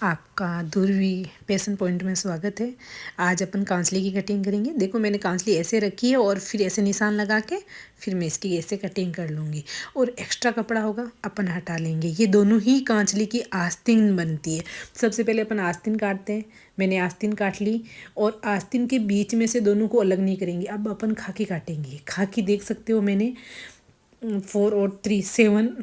आपका ध्रुवी passion point में स्वागत है। आज अपन कांचली की कटिंग करेंगे। देखो मैंने कांचली ऐसे रखी है और फिर ऐसे निशान लगा के फिर मैं इसकी ऐसे कटिंग कर लूँगी और एक्स्ट्रा कपड़ा होगा अपन हटा लेंगे। ये दोनों ही कांचली की आस्तीन बनती है। सबसे पहले अपन आस्तीन काटते हैं। मैंने आस्तीन काट ली और आस्तीन के बीच में से दोनों को अलग नहीं करेंगे। अब अपन खाकी काटेंगे। खाकी देख सकते हो मैंने 4 और 3 7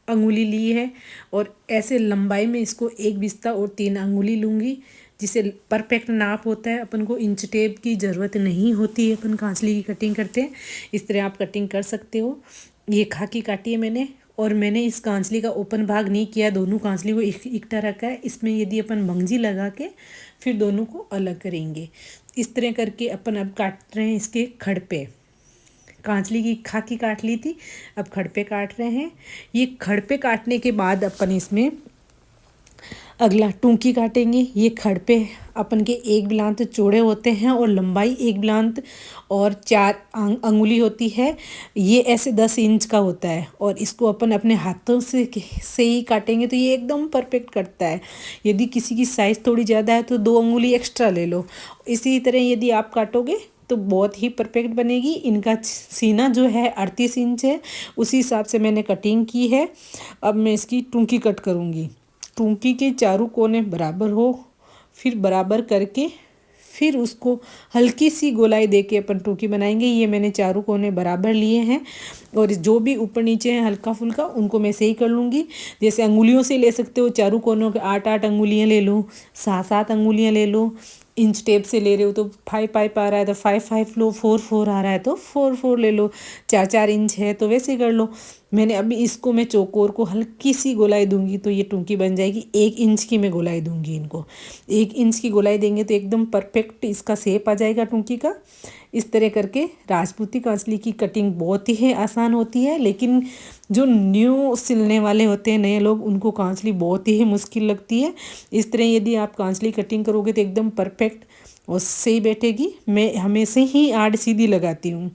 अंगुली ली है और ऐसे लंबाई में इसको 1 बिस्ता और 3 अंगुली लूँगी, जिसे परफेक्ट नाप होता है। अपन को इंच टेप की ज़रूरत नहीं होती है। अपन कांचली की कटिंग करते हैं, इस तरह आप कटिंग कर सकते हो। ये खाकी काटी है मैंने और मैंने इस कांचली का ओपन भाग नहीं किया, दोनों कांचली को इकट्ठा रखा है। इसमें यदि अपन मंगजी लगा के फिर दोनों को अलग करेंगे। इस तरह करके अपन अब काट रहे हैं इसके खड़ पे। कांचली की खाकी काट ली थी, अब खड़पे काट रहे हैं। ये खड़पे काटने के बाद अपन इसमें अगला टूंकी काटेंगे। ये खड़पे अपन के 1 बिलांत चौड़े होते हैं और लंबाई 1 बिलांत और 4 अंगुली होती है। ये ऐसे 10 इंच का होता है और इसको अपन अपने हाथों से ही काटेंगे तो ये एकदम परफेक्ट कटता है। यदि किसी की साइज़ थोड़ी ज़्यादा है तो 2 अंगुली एक्स्ट्रा ले लो। इसी तरह यदि आप काटोगे तो बहुत ही परफेक्ट बनेगी। इनका सीना जो है 38 इंच है, उसी हिसाब से मैंने कटिंग की है। अब मैं इसकी टूंकी कट करूँगी। टूंकी के चारों कोने बराबर हो, फिर बराबर करके फिर उसको हल्की सी गोलाई दे के अपन टूंकी बनाएंगे। ये मैंने चारों कोने बराबर लिए हैं और जो भी ऊपर नीचे हैं हल्का फुल्का उनको मैं सही कर लूँगी। जैसे अंगुलियों से ले सकते हो, चारों कोनों के 8-8 अंगुलियाँ ले लो, 7-7 अंगुलियाँ ले लो। इंच टेप से ले रहे हो तो 5-5 आ रहा है तो 5-5 लो, 4-4 आ रहा है तो 4-4 ले लो, 4-4 इंच है तो वैसे कर लो। मैंने अभी इसको मैं चौकोर को हल्की सी गोलाई दूंगी तो ये टूंकी बन जाएगी। 1 इंच की मैं गोलाई दूंगी इनको। 1 इंच की गोलाई देंगे तो एकदम परफेक्ट इसका शेप आ जाएगा टूंकी का। इस तरह करके राजपूती कांचली की कटिंग बहुत ही आसान होती है, लेकिन जो न्यू सिलने वाले होते हैं नए लोग, उनको कांचली बहुत ही मुश्किल लगती है। इस तरह यदि आप कांचली कटिंग करोगे तो एकदम परफेक्ट और सही बैठेगी। मैं हमेशा ही आड़ सीधी लगाती हूँ।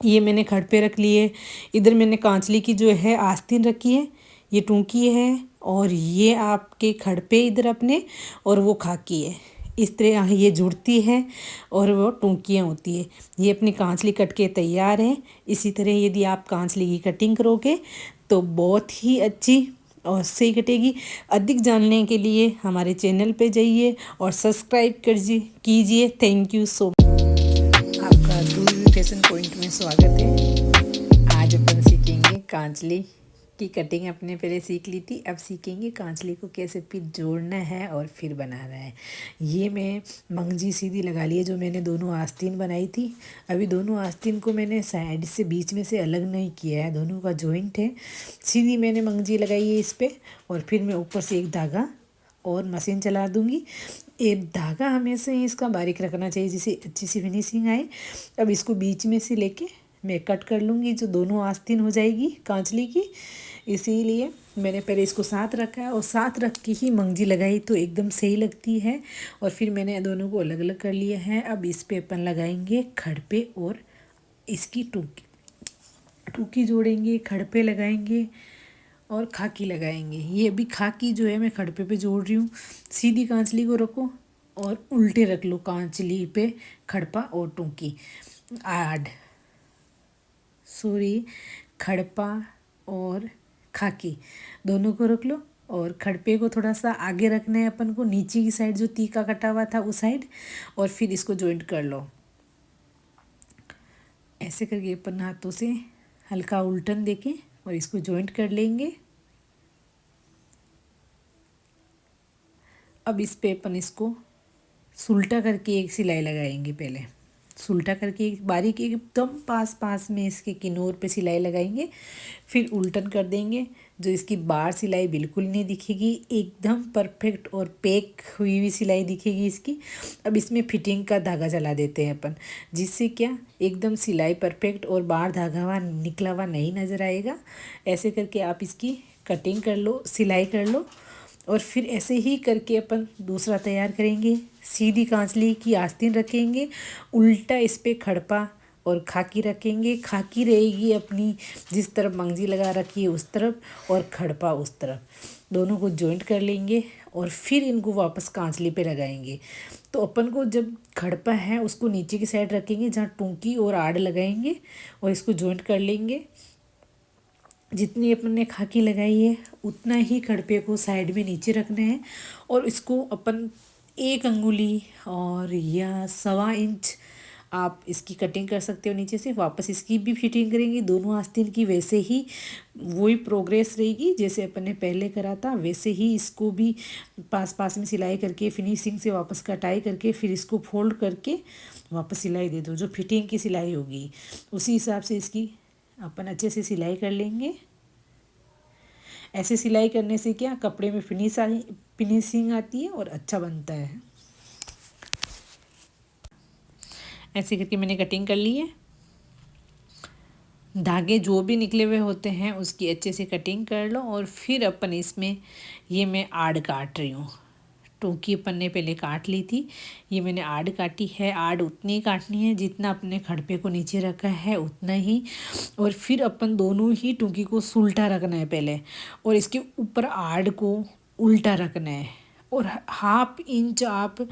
ये मैंने खड़ पे रख लिए। इधर मैंने कांचली की जो है आस्तीन रखी है, ये टूंकी है और ये आपके खड़ पे इधर अपने, और वो खाकी है। इस तरह ये जुड़ती है और वो टूंकियाँ होती है। ये अपनी कांचली कट के तैयार है। इसी तरह यदि आप कांचली की कटिंग करोगे तो बहुत ही अच्छी और सही कटेगी। अधिक जानने के लिए हमारे चैनल पे जाइए और सब्सक्राइब कीजिए। Thank you so much. आपका ध्रुवी फैशन पॉइंट में स्वागत है। आज अपन सीखेंगे कांचली की कटिंग। अपने पहले सीख ली थी, अब सीखेंगे कांचली को कैसे फिर जोड़ना है और फिर बनाना है। ये मैं मंगजी सीधी लगा ली है जो मैंने दोनों आस्तीन बनाई थी। अभी दोनों आस्तीन को मैंने साइड से बीच में से अलग नहीं किया है, दोनों का जॉइंट है। सीधी मैंने मंगजी लगाई है इस पर और फिर मैं ऊपर से एक धागा और मशीन चला दूंगी। एक धागा हमेशा ही इसका बारीक रखना चाहिए जिससे अच्छी सी फिनिशिंग आए। अब इसको बीच में से लेके मैं कट कर लूँगी, जो दोनों आस्तीन हो जाएगी कांचली की। इसीलिए मैंने पहले इसको साथ रखा है और साथ रख के ही मंगजी लगाई तो एकदम सही लगती है। और फिर मैंने दोनों को अलग अलग कर लिया है। अब इस पे अपन लगाएंगे खड़पे और इसकी टूकी जोड़ेंगे, खड़पे लगाएंगे और खाकी लगाएंगे। ये अभी खाकी जो है मैं खड़पे पे जोड़ रही हूँ। सीधी कांचली को रखो और उल्टे रख लो कांचली पे खड़पा और टूंकी खड़पा और खाकी दोनों को रख लो और खड़पे को थोड़ा सा आगे रखना है अपन को, नीचे की साइड जो तीखा कटा हुआ था उस साइड, और फिर इसको जॉइंट कर लो। ऐसे करके अपन हाथों से हल्का उल्टन देके और इसको जॉइंट कर लेंगे। अब इस पे अपन इसको सुलटा करके एक सिलाई लगाएंगे। पहले सुलटा करके एक बारीक एकदम पास में इसके किनोर पे सिलाई लगाएंगे, फिर उल्टन कर देंगे। जो इसकी बार सिलाई बिल्कुल नहीं दिखेगी, एकदम परफेक्ट और पैक हुई हुई सिलाई दिखेगी इसकी। अब इसमें फिटिंग का धागा चला देते हैं अपन, जिससे क्या एकदम सिलाई परफेक्ट और बार धागा हुआ निकला हुआ नहीं नज़र आएगा। ऐसे करके आप इसकी कटिंग कर लो, सिलाई कर लो और फिर ऐसे ही करके अपन दूसरा तैयार करेंगे। सीधी कांचली की आस्तीन रखेंगे, उल्टा इस पे खड़पा और खाकी रखेंगे। खाकी रहेगी अपनी जिस तरफ मंगजी लगा रखी है उस तरफ और खड़पा उस तरफ। दोनों को जॉइंट कर लेंगे और फिर इनको वापस कांचली पे लगाएंगे। तो अपन को जब खड़पा है उसको नीचे की साइड रखेंगे जहाँ टूंकी और आड़ लगाएंगे और इसको जॉइंट कर लेंगे। जितनी अपन ने खाकी लगाई है उतना ही खड़पे को साइड में नीचे रखना है और इसको अपन 1 अंगुली और या 1.25 इंच आप इसकी कटिंग कर सकते हो नीचे से। वापस इसकी भी फिटिंग करेंगे दोनों आस्तीन की, वैसे ही वही प्रोग्रेस रहेगी जैसे अपन ने पहले करा था। वैसे ही इसको भी पास पास में सिलाई करके फिनिशिंग से वापस कटाई करके फिर इसको फोल्ड करके वापस सिलाई दे दो। जो फिटिंग की सिलाई होगी उसी हिसाब से इसकी अपन अच्छे से सिलाई कर लेंगे। ऐसे सिलाई करने से क्या कपड़े में फिनिशिंग आती है और अच्छा बनता है। ऐसे करके मैंने कटिंग कर ली है। धागे जो भी निकले हुए होते हैं उसकी अच्छे से कटिंग कर लो और फिर अपन इसमें ये मैं आड़ काट रही हूँ। टोकी अपन ने पहले काट ली थी, ये मैंने आड़ काटी है। आड़ उतनी ही काटनी है जितना अपने खड़पे को नीचे रखा है उतना ही। और फिर अपन दोनों ही टोकी को उल्टा रखना है पहले और इसके ऊपर आड़ को उल्टा रखना है और 1/2 इंच आप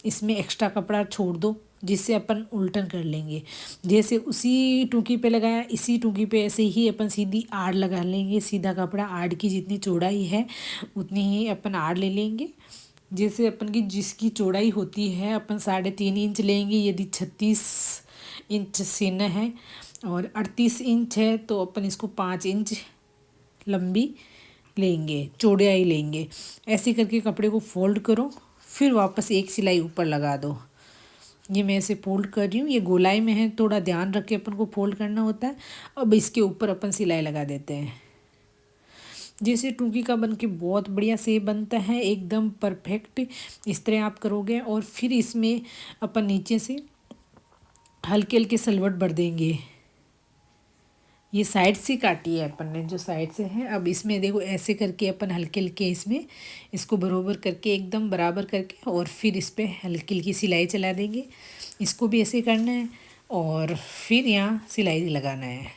इसमें एक्स्ट्रा कपड़ा छोड़ दो जिससे अपन उल्टन कर लेंगे। जैसे उसी टूकी पे लगाया इसी टूकी पे ऐसे ही अपन सीधी आड़ लगा लेंगे। सीधा कपड़ा आड़ की जितनी चौड़ाई है उतनी ही अपन आड़ ले लेंगे। जैसे अपन की जिसकी चौड़ाई होती है अपन 3.5 इंच लेंगे। यदि 36 इंच सीना है और 38 इंच है तो अपन इसको 5 इंच लंबी लेंगे, चौड़ाई लेंगे। ऐसे करके कपड़े को फोल्ड करो फिर वापस एक सिलाई ऊपर लगा दो। ये मैं ऐसे फोल्ड कर रही हूँ, ये गोलाई में है, थोड़ा ध्यान रख के अपन को फोल्ड करना होता है। अब इसके ऊपर अपन सिलाई लगा देते हैं। जैसे टूकी का बन के बहुत बढ़िया सेप बनता है, एकदम परफेक्ट। इस तरह आप करोगे और फिर इसमें अपन नीचे से हल्के हल्के सलवट भर देंगे। ये साइड से काटी है अपन ने, जो साइड से है। अब इसमें देखो ऐसे करके अपन हल्के हल्के इसमें इसको बराबर करके एकदम बराबर करके और फिर इस पर हल्की हल्की सिलाई चला देंगे। इसको भी ऐसे करना है और फिर यहाँ सिलाई लगाना है।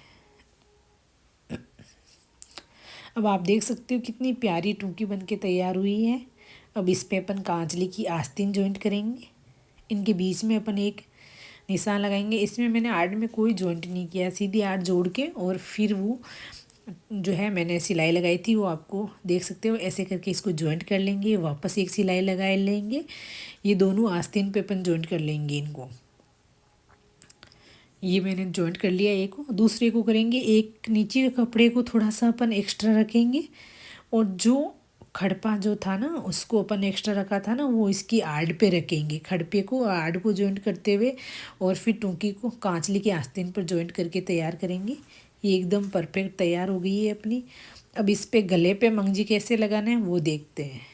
अब आप देख सकते हो कितनी प्यारी टूकी बन के तैयार हुई है। अब इस पर अपन कांचली की आस्तीन जॉइंट करेंगे। इनके बीच में अपन एक निशान लगाएंगे। इसमें मैंने आड़ में कोई जॉइंट नहीं किया, सीधी आड़ जोड़ के और फिर वो जो है मैंने सिलाई लगाई थी वो आपको देख सकते हो। ऐसे करके इसको जॉइंट कर लेंगे, वापस एक सिलाई लगा लेंगे। ये दोनों आस्तीन पे अपन जॉइंट कर लेंगे इनको। ये मैंने जॉइंट कर लिया एक को, दूसरे को करेंगे। एक नीचे के कपड़े को थोड़ा सा अपन एक्स्ट्रा रखेंगे और जो खड़पा जो था ना उसको अपन एक्स्ट्रा रखा था ना वो इसकी आड़ पे रखेंगे। खड़पे को आड़ को जॉइंट करते हुए और फिर टूकी को कांचली के आस्तीन पर जॉइंट करके तैयार करेंगे। ये एकदम परफेक्ट तैयार हो गई है अपनी। अब इस पे गले पे मंगजी कैसे लगाना है वो देखते हैं।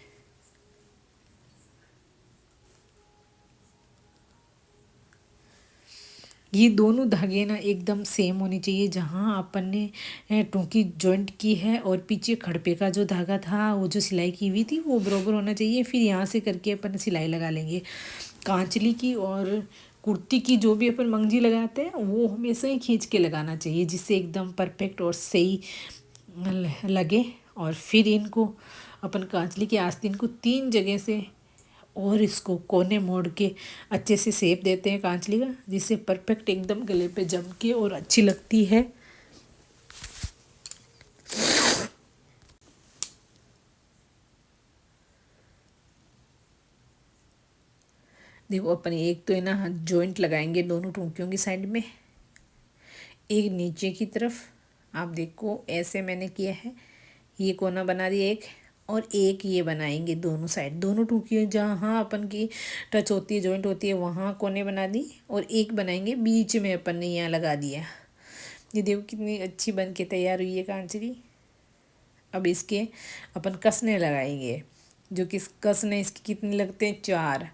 ये दोनों धागे ना एकदम सेम होने चाहिए। जहाँ अपन ने टोकी जॉइंट की है और पीछे खड़पे का जो धागा था वो जो सिलाई की हुई थी वो बराबर होना चाहिए। फिर यहाँ से करके अपन सिलाई लगा लेंगे। कांचली की और कुर्ती की जो भी अपन मंगजी लगाते हैं वो हमेशा ही खींच के लगाना चाहिए जिससे एकदम परफेक्ट और सही लगे। और फिर इनको अपन कांचली के आस्तीन को 3 जगह से और इसको कोने मोड़ के अच्छे से शेप देते हैं कांचली का, जिससे परफेक्ट एकदम गले पे जम के और अच्छी लगती है। देखो अपन एक तो है ना जॉइंट लगाएंगे दोनों टोंकियों की साइड में, एक नीचे की तरफ। आप देखो ऐसे मैंने किया है, ये कोना बना दिया एक और एक ये बनाएंगे दोनों साइड। दोनों टूकियों जहाँ अपन की टच होती है जॉइंट होती है वहाँ कोने बना दी और एक बनाएंगे बीच में अपन ने यहाँ लगा दिया। ये देखो कितनी अच्छी बन के तैयार हुई है कांचली। अब इसके अपन कसने लगाएंगे, जो कि कसने इसके कितने लगते हैं 4,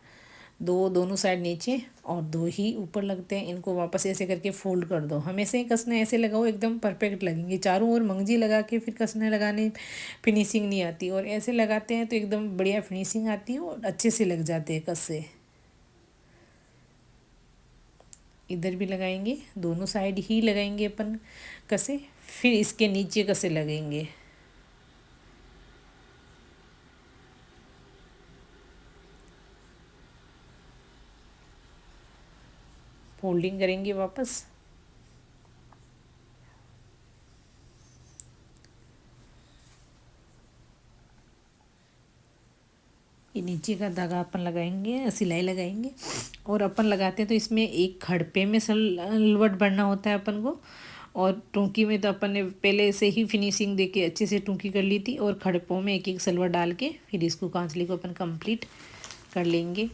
2 दोनों साइड नीचे और 2 ही ऊपर लगते हैं। इनको वापस ऐसे करके फोल्ड कर दो। हमेशा ही कसने ऐसे लगाओ एकदम परफेक्ट लगेंगे। चारों ओर मंगजी लगा के फिर कसने लगाने फिनिशिंग नहीं आती और ऐसे लगाते हैं तो एकदम बढ़िया फिनिशिंग आती है और अच्छे से लग जाते हैं कसे। इधर भी लगाएंगे, दोनों साइड ही लगाएंगे अपन कसे। फिर इसके नीचे कसे लगेंगे। फोल्डिंग करेंगे वापस। ये नीचे का धागा अपन लगाएंगे, सिलाई लगाएंगे। और अपन लगाते हैं तो इसमें एक खड़पे में सलवट भरना होता है अपन को, और टूंकी में तो अपन ने पहले से ही फिनिशिंग दे के अच्छे से टूंकी कर ली थी, और खड़पों में एक एक सलवट डाल के फिर इसको कांचली को अपन कंप्लीट कर लेंगे।